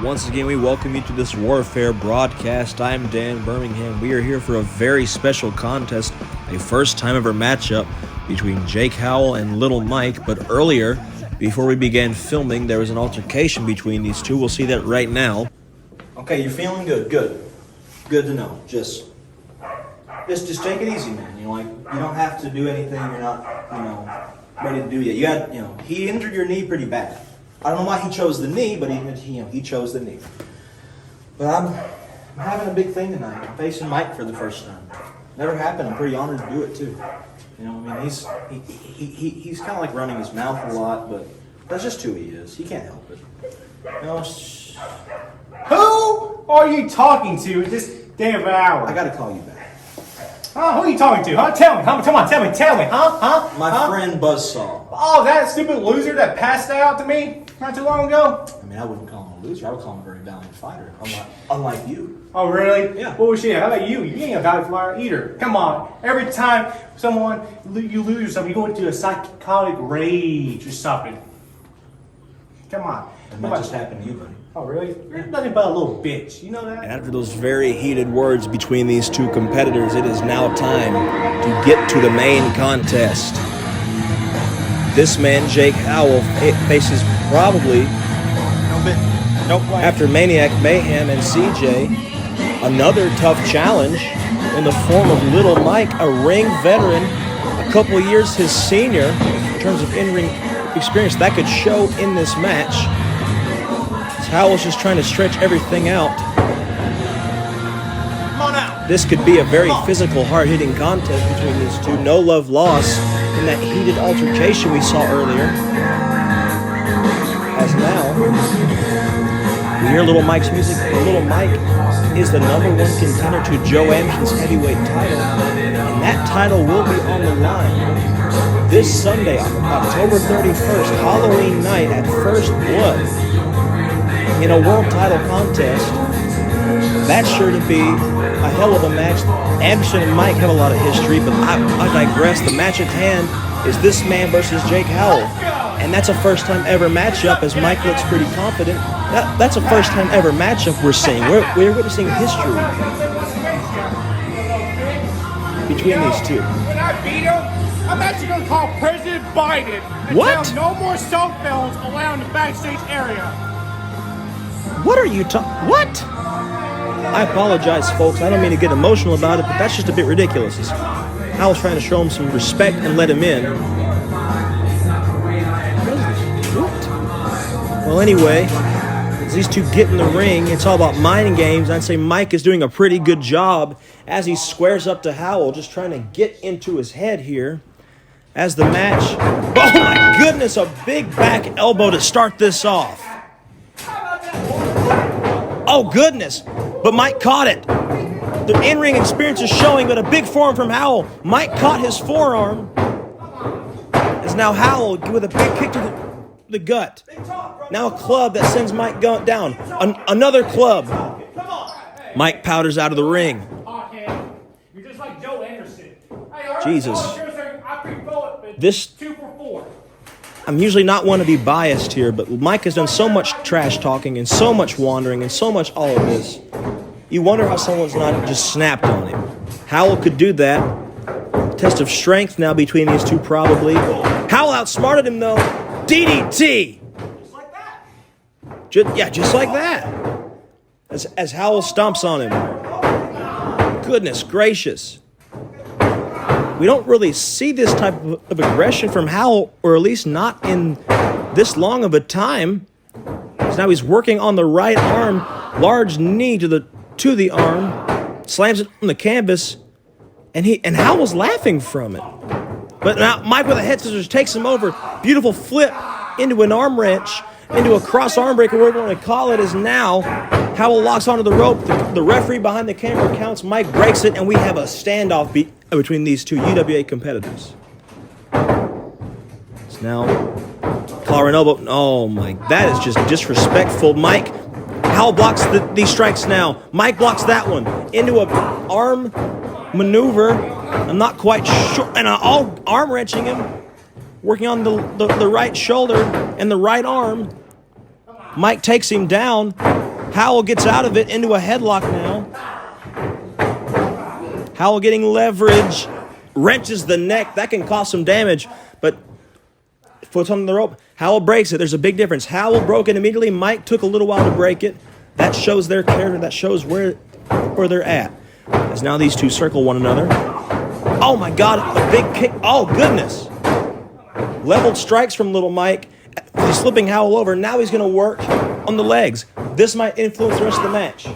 Once again, we welcome you to this Warfare broadcast. I'm Dan Birmingham. We are here for a very special contest, a first-time ever matchup between Jake Howell and Little Mike. But earlier, before we began filming, there was an altercation between these two. We'll see that right now. Okay, you're feeling good. Good to know. Just take it easy, man. You don't have to do anything you're not, ready to do yet. He injured your knee pretty bad. I don't know why he chose the knee, but he chose the knee. But I'm having a big thing tonight. I'm facing Mike for the first time. Never happened. I'm pretty honored to do it too. He's kind of like running his mouth a lot, but that's just who he is. He can't help it. Who are you talking to at this damn hour? I gotta call you back. Who are you talking to? Tell me, tell me, My friend Buzzsaw. Oh, that stupid loser that passed out to me not too long ago? I wouldn't call him a loser. I would call him a very valiant fighter, unlike you. Oh, really? Yeah. What was she? How about you? You ain't a valiant fighter either. Come on. Every time you lose yourself, you go into a psychotic rage or something. Come on. That might just happen to you, buddy. Oh, really? You're nothing but a little bitch. You know that? And after those very heated words between these two competitors, it is now time to get to the main contest. This man, Jake Howell, faces probably, after Maniac, Mayhem, and CJ, another tough challenge in the form of Little Mike, a ring veteran, a couple years his senior in terms of in-ring experience. That could show in this match. Howell's just trying to stretch everything out. Come on out. This could be a very physical, hard-hitting contest between these two. No love lost in that heated altercation we saw earlier. As now, we hear Little Mike's music. Little Mike is the #1 contender to Joe Anderson's heavyweight title, and that title will be on the line this Sunday, October 31st, Halloween night at First Blood, in a world title contest. That's sure to be a hell of a match. Anderson and Mike have a lot of history, but I digress. The match at hand is this man versus Jake Howell. And that's a first-time ever matchup, as Mike looks pretty confident. That's a first-time ever matchup we're seeing. We're witnessing history between these two. When I beat him, I'm actually going to call President Biden and What? tell him no more cell phones allowed in the backstage area. What are you talking? What? I apologize, folks. I don't mean to get emotional about it, but that's just a bit ridiculous. Howell's trying to show him some respect and let him in. What? Well, anyway, as these two get in the ring, it's all about mind games. I'd say Mike is doing a pretty good job as he squares up to Howell, just trying to get into his head here. As the match... Oh, my goodness, a big back elbow to start this off. Oh, goodness. But Mike caught it. The in-ring experience is showing, but a big forearm from Howell. Mike caught his forearm. As now Howell with a big kick to the gut. Now a club that sends Mike down. Another club. Mike powders out of the ring. You're just like Joe Anderson. Jesus. This... I'm usually not one to be biased here, but Mike has done so much trash talking and so much wandering and so much all of this. You wonder how someone's not just snapped on him. Howell could do that. Test of strength now between these two probably. Howell outsmarted him though. DDT! Just like that. Just like that. As Howell stomps on him. Goodness gracious. We don't really see this type of aggression from Howell, or at least not in this long of a time. Now he's working on the right arm, large knee to the arm, slams it on the canvas, and Howell's laughing from it. But now Mike with a head scissors takes him over. Beautiful flip into an arm wrench, into a cross arm breaker, whatever you want to call it, is now Howell locks onto the rope. The referee behind the camera counts. Mike breaks it, and we have a standoff between these two UWA competitors. It's now collar and elbow. Oh my, that is just disrespectful. Mike, Howell blocks these strikes now. Mike blocks that one into an arm maneuver. I'm not quite sure, and all arm wrenching him, working on the right shoulder and the right arm. Mike takes him down. Howell gets out of it into a headlock now. Howell getting leverage, wrenches the neck. That can cause some damage, but foot's on the rope. Howell breaks it. There's a big difference. Howell broke it immediately. Mike took a little while to break it. That shows their character. That shows where they're at. As now these two circle one another. Oh my God, a big kick. Oh goodness. Leveled strikes from little Mike. He's flipping Howell over. Now he's going to work on the legs. This might influence the rest of the match.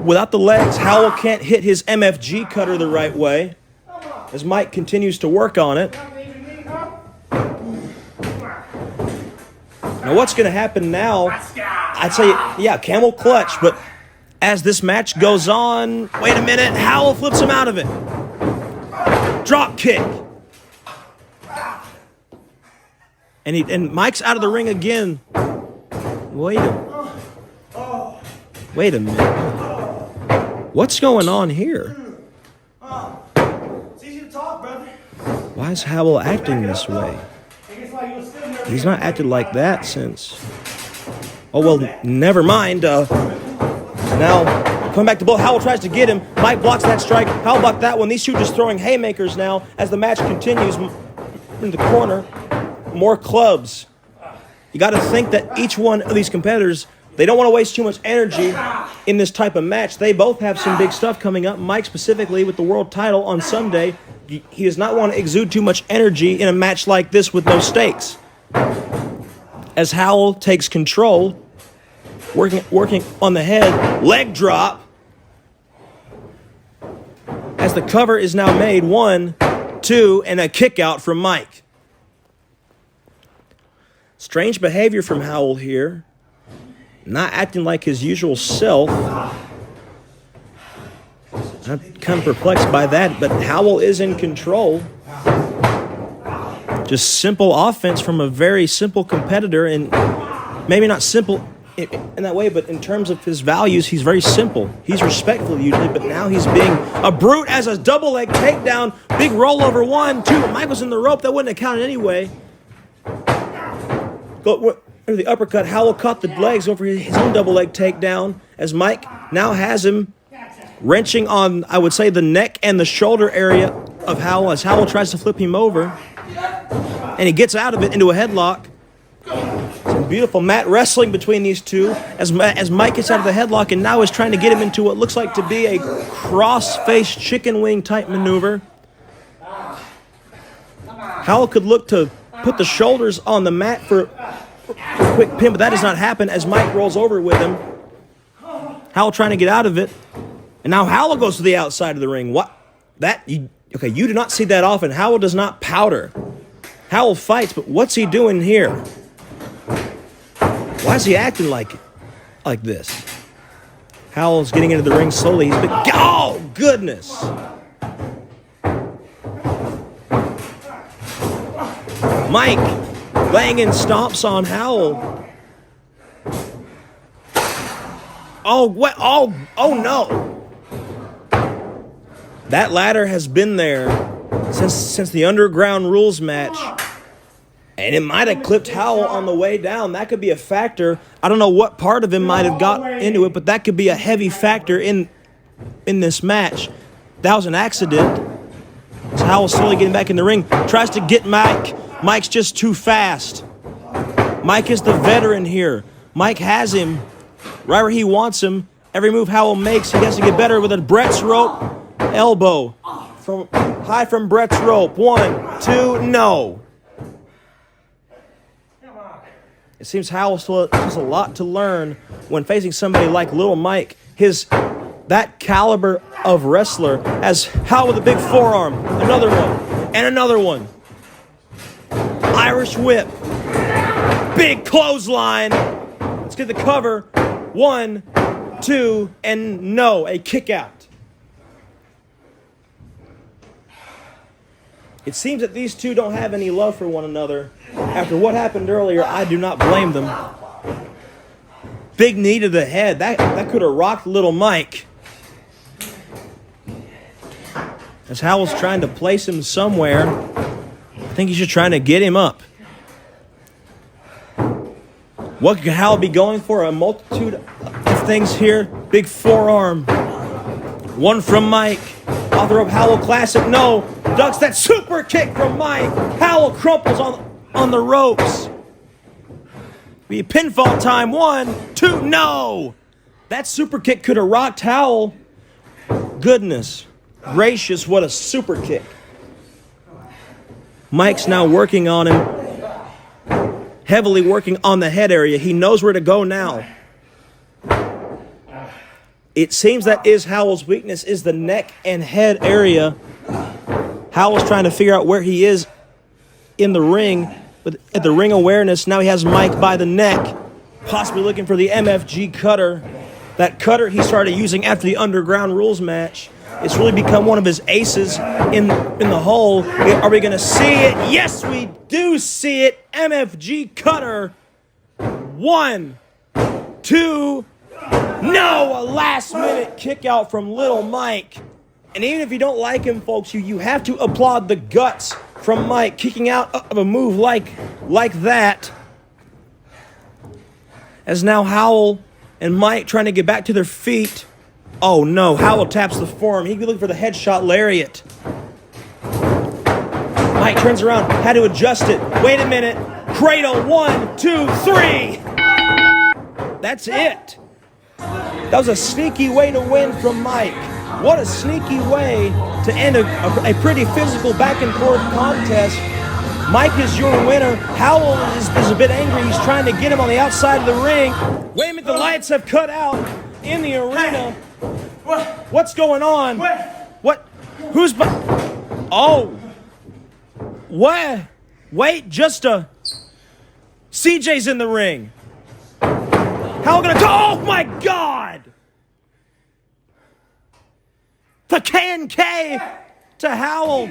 Without the legs, Howell can't hit his MFG cutter the right way as Mike continues to work on it. Now what's going to happen now, I'd say, yeah, camel clutch, but as this match goes on, wait a minute, Howell flips him out of it. Drop kick. And Mike's out of the ring again. Wait a minute. What's going on here? It's easy to talk, brother. Why is Howell acting this way? He's not acted like that since... Oh, well, never mind. Now, coming back to blow. Howell tries to get him. Mike blocks that strike. Howell blocked that one. These two just throwing haymakers now as the match continues in the corner. More clubs. You got to think that each one of these competitors, they don't want to waste too much energy in this type of match. They both have some big stuff coming up. Mike specifically with the world title on Sunday. He does not want to exude too much energy in a match like this with no stakes. As Howell takes control, working on the head, leg drop. As the cover is now made, 1, 2, and a kick out from Mike. Strange behavior from Howell here. Not acting like his usual self. I'm kind of perplexed by that, but Howell is in control. Just simple offense from a very simple competitor, and maybe not simple in that way, but in terms of his values, he's very simple. He's respectful usually, but now he's being a brute as a double leg takedown. Big rollover, 1, 2. Mike was in the rope. That wouldn't have counted anyway. Go the uppercut. Howell caught the legs over his own double leg takedown as Mike now has him wrenching on, I would say, the neck and the shoulder area of Howell as Howell tries to flip him over. And he gets out of it into a headlock. Some beautiful mat wrestling between these two as Mike gets out of the headlock and now is trying to get him into what looks like to be a cross-face chicken wing type maneuver. Howell could look to put the shoulders on the mat for a quick pin, but that does not happen as Mike rolls over with him. Howell trying to get out of it. And now Howell goes to the outside of the ring. What? Okay, you do not see that often. Howell does not powder. Howell fights, but what's he doing here? Why is he acting like this? Howell's getting into the ring slowly. Oh, goodness. Mike laying in stomps on Howell. Oh, what? Oh, no. That ladder has been there since the Underground Rules match. And it might have clipped Howell on the way down. That could be a factor. I don't know what part of him might have got into it, but that could be a heavy factor in this match. That was an accident. So Howell's slowly getting back in the ring. Tries to get Mike. Mike's just too fast. Mike is the veteran here. Mike has him right where he wants him. Every move Howell makes, he has to get better with a Brett's rope elbow. High from Brett's rope. 1, 2, no. It seems Howell still has a lot to learn when facing somebody like Little Mike. That caliber of wrestler, as Howell with a big forearm. Another one. And another one. Irish whip. Big clothesline. Let's get the cover. 1, 2, and no. A kick out. It seems that these two don't have any love for one another. After what happened earlier, I do not blame them. Big knee to the head. That could have rocked Little Mike. As Howell's trying to place him somewhere, I think he's just trying to get him up. What could Howell be going for? A multitude of things here. Big forearm. One from Mike. Author of Howell Classic. No. Ducks that super kick from Mike. Howell crumples on the ropes. Be pinfall time. 1, 2, no. That super kick could have rocked Howell. Goodness gracious, what a super kick. Mike's now working on him. Heavily working on the head area. He knows where to go now. It seems that is Howell's weakness, is the neck and head area. Howell's trying to figure out where he is in the ring. But at the ring awareness, now he has Mike by the neck. Possibly looking for the MFG cutter. That cutter he started using after the Underground Rules match. It's really become one of his aces in the hole. Are we going to see it? Yes, we do see it. MFG cutter. 1, 2. No, a last-minute kick out from Little Mike. And even if you don't like him, folks, you have to applaud the guts from Mike kicking out of a move like that. As now Howell and Mike trying to get back to their feet. Oh no, Howell taps the forearm. He could be looking for the headshot lariat. Mike turns around, had to adjust it. Wait a minute. Cradle, 1, 2, 3. That's it. That was a sneaky way to win from Mike. What a sneaky way to end a pretty physical back and forth contest. Mike is your winner. Howell is a bit angry. He's trying to get him on the outside of the ring. Wait a minute, the lights have cut out in the arena. What's going on? What? Who's... Oh. What? Wait, just a... CJ's in the ring. Howell gonna go... Oh my God! The K&K to Howell.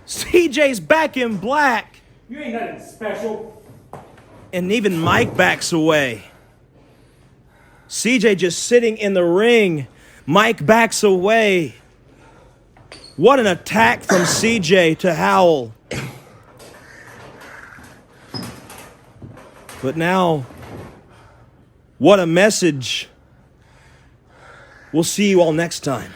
CJ's back in black. You ain't nothing special. And even Mike backs away. CJ just sitting in the ring. Mike backs away. What an attack from CJ to Howell. But now, what a message. We'll see you all next time.